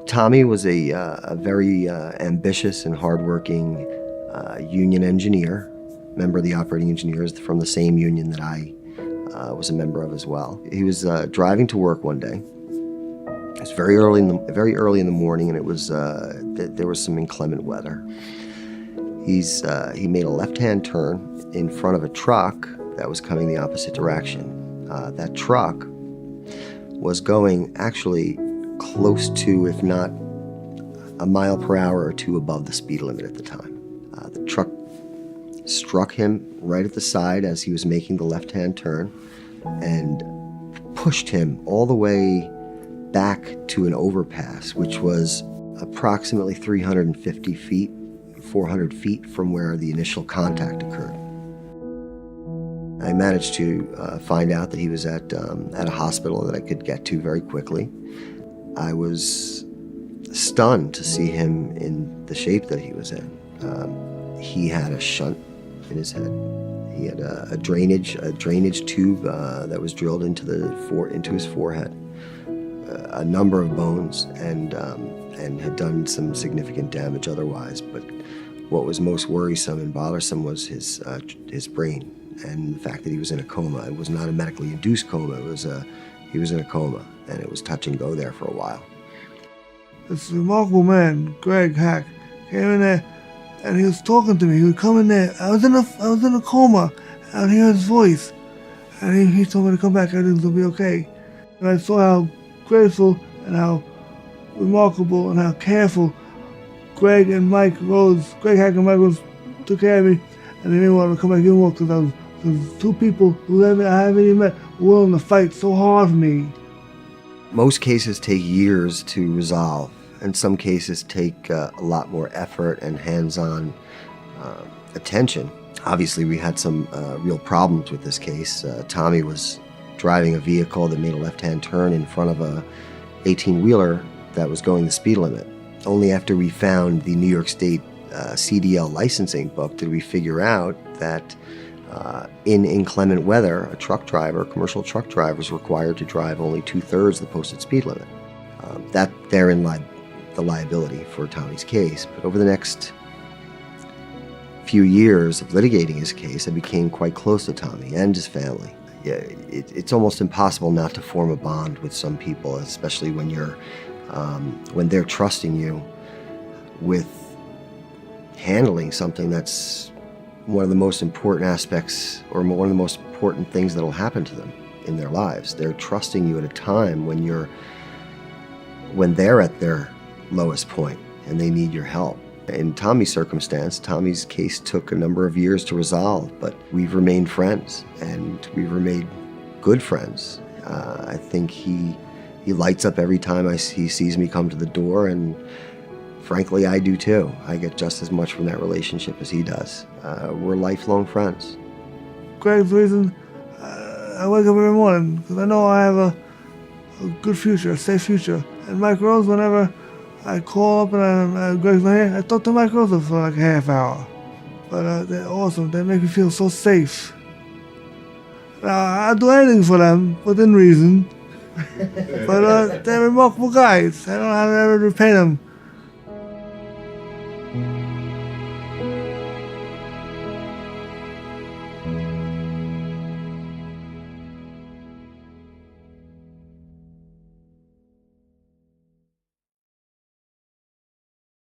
Tommy was a very ambitious and hardworking union engineer, member of the operating engineers from the same union that I was a member of as well. He was driving to work one day. It was very early in the morning, and it was there was some inclement weather. He made a left-hand turn in front of a truck that was coming the opposite direction. That truck was going actually close to, if not a mile per hour or two above the speed limit at the time. The truck struck him right at the side as he was making the left-hand turn and pushed him all the way back to an overpass, which was approximately 350 feet, 400 feet from where the initial contact occurred. I managed to find out that he was at a hospital that I could get to very quickly. I was stunned to see him in the shape that he was in. He had a shunt in his head. He had a drainage tube that was drilled into his forehead, a number of bones, and had done some significant damage otherwise. But what was most worrisome and bothersome was his brain and the fact that he was in a coma. It was not a medically induced coma. He was in a coma, and it was touch and go there for a while. This remarkable man, Greg Hach, came in there, and he was talking to me. He would come in there. I was in a coma. I would hear his voice, and he told me to come back. Everything's gonna be okay. And I saw how grateful and how remarkable and how careful Greg Hach and Mike Rose took care of me, and they didn't want to come back even more because I was two people who I haven't even met willing to fight so hard for me. Most cases take years to resolve, and some cases take a lot more effort and hands-on attention. Obviously, we had some real problems with this case. Tommy was driving a vehicle that made a left-hand turn in front of a 18-wheeler that was going the speed limit. Only after we found the New York State CDL licensing book did we figure out that in inclement weather, a commercial truck driver, is required to drive only 2/3 the posted speed limit. Therein lied the liability for Tommy's case. But over the next few years of litigating his case, I became quite close to Tommy and his family. Yeah, it's almost impossible not to form a bond with some people, especially when they're trusting you with handling something that's one of the most important aspects, or one of the most important things that'll happen to them in their lives. They're trusting you at a time when they're at their lowest point and they need your help. In Tommy's circumstance, Tommy's case took a number of years to resolve, but we've remained friends, and we've remained good friends. I think he lights up every time he sees me come to the door, and frankly, I do too. I get just as much from that relationship as he does. We're lifelong friends. Greg's the reason I wake up every morning, because I know I have a good future, a safe future. And Mike Rose, whenever I call up and Greg's not here, I talk to Mike Rose for like a half hour. But they're awesome. They make me feel so safe. Now, I'll do anything for them within reason. But they're remarkable guys. I don't know how to ever repay them.